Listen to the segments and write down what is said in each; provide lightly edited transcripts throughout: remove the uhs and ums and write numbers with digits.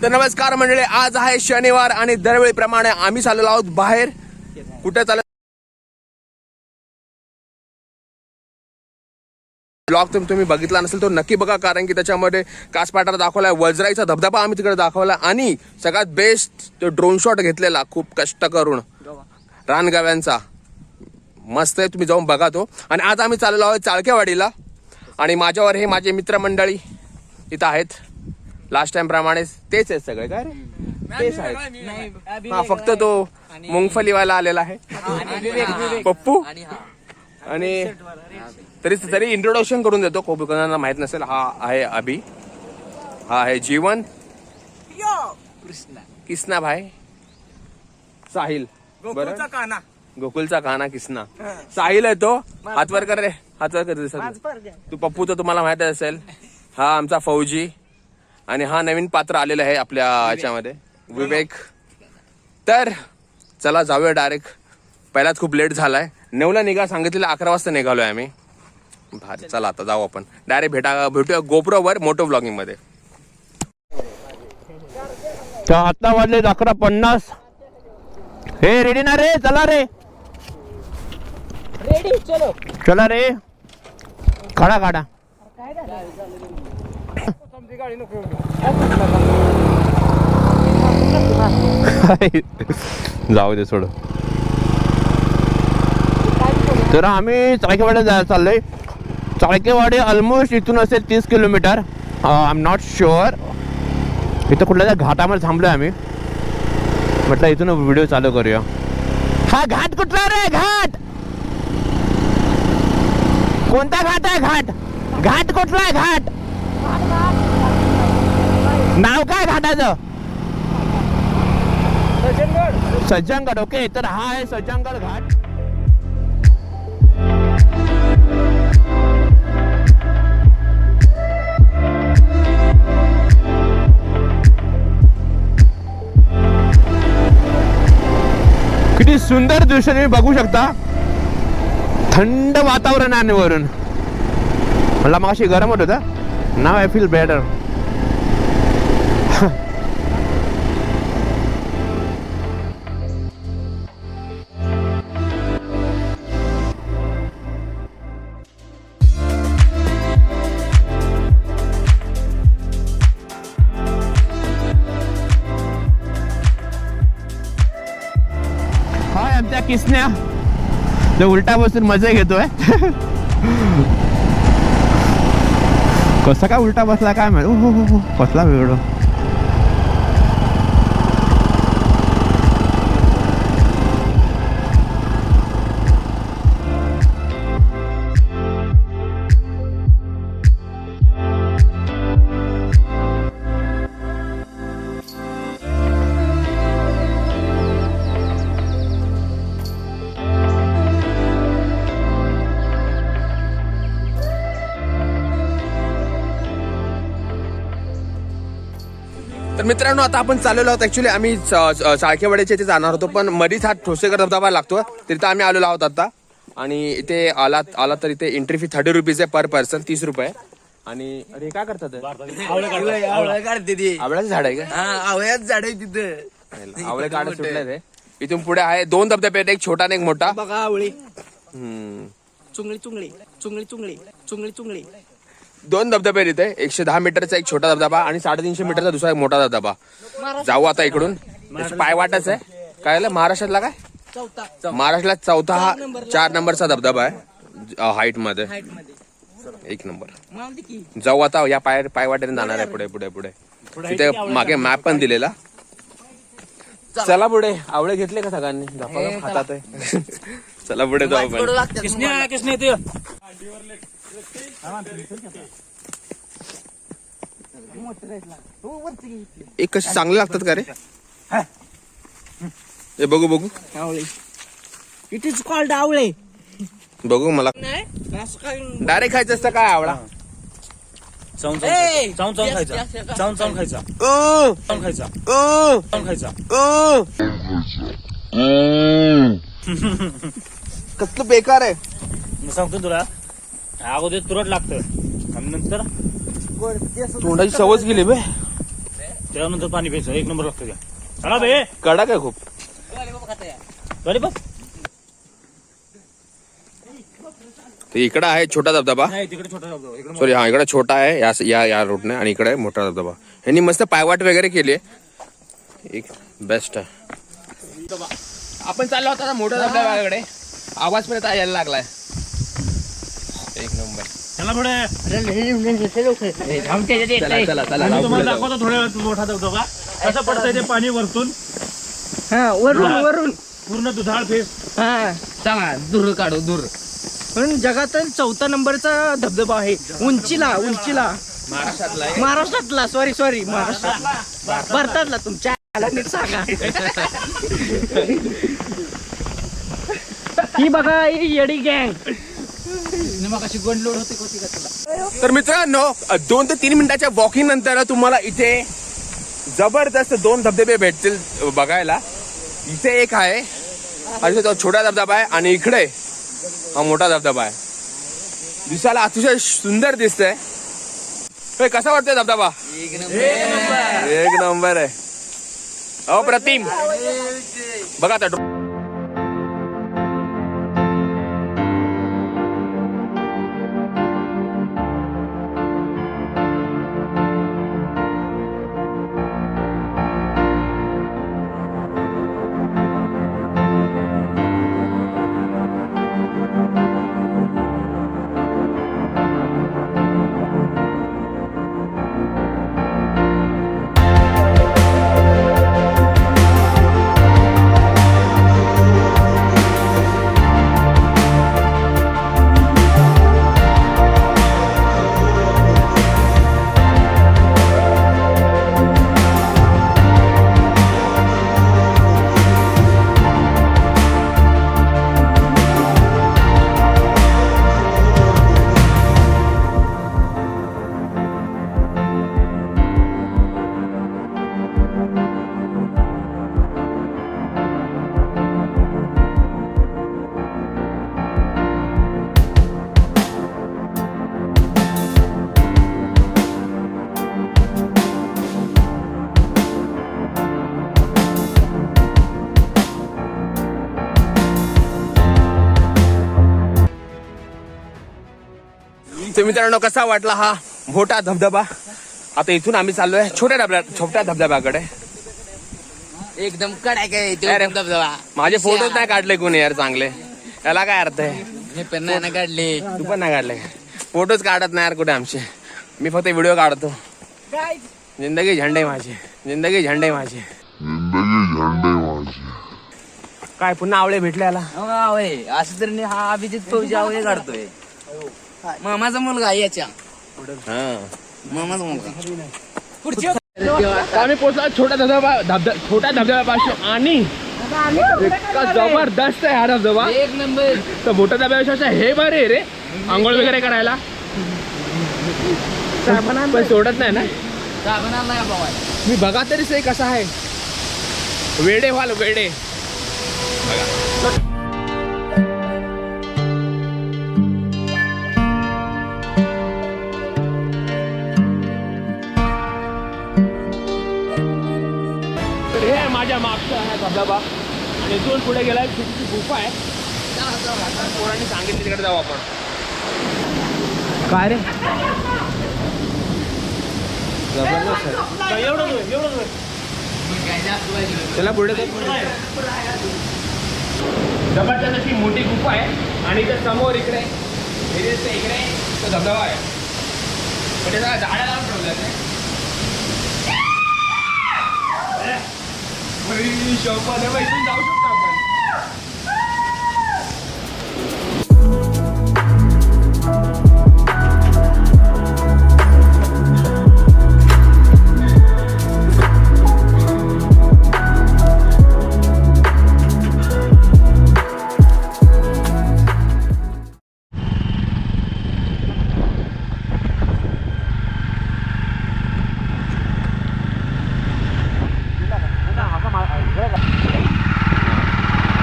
तर नमस्कार मंडळी, आज आहे शनिवार आणि दरवेळीप्रमाणे आम्ही चाललो आहोत बाहेर. कुठे चाललो ब्लॉग तुम्ही बघितला नसेल तो नक्की बघा, कारण की त्याच्यामध्ये कासपाटाला दाखवलाय, वज्राईचा धबधबा आम्ही तिकडे दाखवला आणि सगळ्यात बेस्ट तो ड्रोन शॉट घेतलेला खूप कष्ट करून रानगाव्यांचा. मस्त आहे, तुम्ही जाऊन बघा तो. आणि आज आम्ही चाललो आहोत चाळकेवाडीला आणि माझ्यावर हे माझे मित्रमंडळी इथं आहेत. लास्ट टाइम प्रमाणे तेच आहेत सगळे. काय रे तेच आहेत. हा फक्त तो मुंगफलीवाला आलेला आहे पप्पू. आणि तरी इंट्रोडक्शन करून देतो, खूप कोणाला माहित नसेल. हा आहे अभि, हा आहे जीवन, किसना भाई, साहिल, गोकुलचा काना किसना, साहिल आहे तो. हातवर कर रे, हातवर कर दिसत तू. पप्पू तर तुम्हाला माहित असेल. हा आमचा फौजी आणि हा नवीन पात्र आलेलं आहे आपल्या याच्यामध्ये, विवेक. तर चला जाऊया डायरेक्ट. पहिलाच खूप लेट झालाय. 9ला निघा सांगितलेलं, 11 वाजता निघालोय आम्ही. भारी, चला आता जाऊ आपण डायरेक्ट. भेटूया गोप्रोवर मोटो ब्लॉगिंग मध्ये. आता वाजले 11:50. हे रेडी ना रे, चला रे, रेडी, चलो चला रे, काढा काढा. जाऊ दे सोड. तर आम्ही चाळकेवाडी जायला चाललोय. चाळकेवाडी ऑलमोस्ट इथून असेल 30 kilometre. I am not sure. इथं कुठल्या घाटामध्ये थांबलोय आम्ही. म्हटलं इथून व्हिडिओ चालू करूया. हा घाट कुठला रे? घाट कोणता घाट आहे? घाट कुठला आहे? घाट नाव काय घाटाचं? सज्जनगड. ओके, तर हा आहे सज्जनगड घाट. किती सुंदर दृश्य तुम्ही बघू शकता. थंड वातावरण आहे वरून. मला मगाशी गरम होत होतं. नाव आय फील बेटर. हाय आमच्या किसन्या जो उलटा बसून मजा घेतोय. कसा काय उलटा बसला काय माहिती. कसला वेळ. तर मित्रांनो, आता आपण चाललेलो आहोत. ऍक्च्युली आम्ही चाळकेवाडीच्या इथे जाणार होतो, पण मधीच हा ठोसेकर धबधबा लागतो, तिथे आम्ही आलेलो आहोत आता. आणि इथे आला तर इथे एंट्री फी 30 रुपीज आहे पर पर्सन, 30 रुपये. आणि अरे काय करतात? आवळ्याचं झाड आहे का? आवळ्याच झाड आहे तिथं. आवळे काढ सुटले ते. इथून पुढे आहे 2 धबधबे आहेत, एक छोटा आणि एक मोठा. बघा आवळी. चुंगळी चुंगळी चुंगळी चुंगळी चुंगळी चुंगळी. 2 धबधबे आहेत इथे. 110 मीटरचा एक छोटा धबधबा आणि 350 मीटरचा दुसरा एक मोठा धबधबा. जाऊ आता इकडून. पायवाटच आहे. काय महाराष्ट्रातला काय? महाराष्ट्राला चौथा हा 4 नंबरचा धबधबा आहे हाईट मध्ये. 1 नंबर. जाऊ आता या पायवाट्याने जाणार आहे पुढे पुढे पुढे. तिथे मागे मॅप पण दिलेला. चला पुढे. आवळे घेतले का सगळ्यांनी? हातात आहे. चला पुढे जाऊ आपण. एक कसे चांगले लागतात का रे? हे बघू बघू. आवळे. इट इज कॉल्ड आवळे. बघू मला. डायरेक्ट खायचं असतं काय आवळा? चावून खायचा. चावून खायचा. कसलं बेकार आहे. मी सांगतो तुला, अगोदर तुरट लागतं आणि नंतर तोंडाची सवच गेली बे. त्यानंतर पाणी प्यायचं, एक नंबर लागतं त्या. चला बे कडक आहे खूप. लॉलीपॉप तर इकडं आहे छोटा धबधबा. नाही, तिकडे छोटा धबधबा, इकडे सॉरी, हा इकडे छोटा आहे या रोडने, आणि इकडे आहे मोठा धबधबा. ह्यांनी मस्त पायवाट वगैरे केली आहे, एक बेस्ट आहे. आपण चाललो होता मोठ्या धबधब्याकडे, आवाज पण आता यायला लागलाय. एक नंबर. चला पुढे. चला चला चला आणि जाऊ तुम्हाला पुढे जाऊ. दाखवतो थोड्या वेळात मोठा धबधबा कसं पडतंय ते पाणी वरतून, हा वरून वरून. पूर्ण दुधाळ फेस. हा चला दूर काढू दूर. पण जगातील 4था नंबरचा धबधबा आहे उंचीला. महाराष्ट्रातला आहे. महाराष्ट्रातला सॉरी महाराष्ट्रातला. भारतातला. तुमच्या आला नीट सांगा. ही बघा ही येडी गँग. अशी गोंडलोड होते कोती का तुला. तर मित्रांनो, 2 ते 3 मिनिटाच्या वॉकिंग नंतर तुम्हाला इथे जबरदस्त 2 धबधबे भेटतील बघायला. इथे एक आहे आणि तो छोटा धबधबा आहे, आणि इकडे हा मोठा धबधबा आहे. दिसायला अतिशय सुंदर दिसतंय. हे कसा वाटतोय धबधबा? एक नंबर आहे. अप्रतिम. बघा आता तर मित्रांनो, कसा वाटला हा मोठा धबधबा? आता इथून आम्ही चाललोय छोट्या धबधब्याकडे. एकदम कडक आहे तो अरे, धबधबा. माझे फोटोच नाही काढले कोणी यार चांगले. याला काय अर्थ आहे? हे पण नाही ना काढले. तू पण नाही काढले? फोटोच काढत नाही यार कुठे आमचे. मी फक्त व्हिडिओ काढतो. जिंदगी झंडे माझे, जिंदगी झंडे माझे. काय पुन्हा आवळे भेटले याला? असं तर हा अभिजित फौजी आवळे काढतोय. मामाचा मुलगा याच्या. मामाचा मुलगा. आम्ही पोहोचलो छोट्या धबधब्यापासून, आणि इतका जबरदस्त आहे हा धबधबा. एक नंबर. तर मोठ्या धबधब्यापेक्षा हे बरे रे आंघोळ वगैरे करायला. पण सोडत नाही ना. मी बघा तरी से कसा आहे. वेडे व्हाल वेडे. तर हे आहे माझ्या मागचा हा धबधबा, आणि इथून पुढे गेलाय छोटीशी गुफा आहे. पोरांनी सांगितलं तिकडे जाऊ आपण. काय रे? जबरदस्त आहे. एवढं त्याला पुढे जबरदस्त अशी मोठी गुफा आहे, आणि इथे समोर इकडे इकडे तो धबधबा आहे. म्हणजे झाडा लावून ठेवलं. इथून जाऊ शकतो आपण.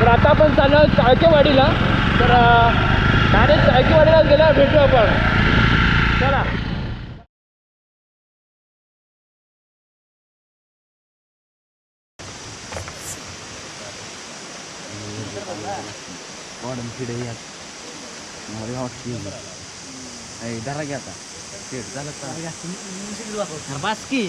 तर आता आपण चाललो चाळकेवाडीला. तर डायरेक्ट चाळकेवाडीला गेल्यावर भेटू आपण. चला. किडे यात मला वाटते धरा घ्या आता झालं बास की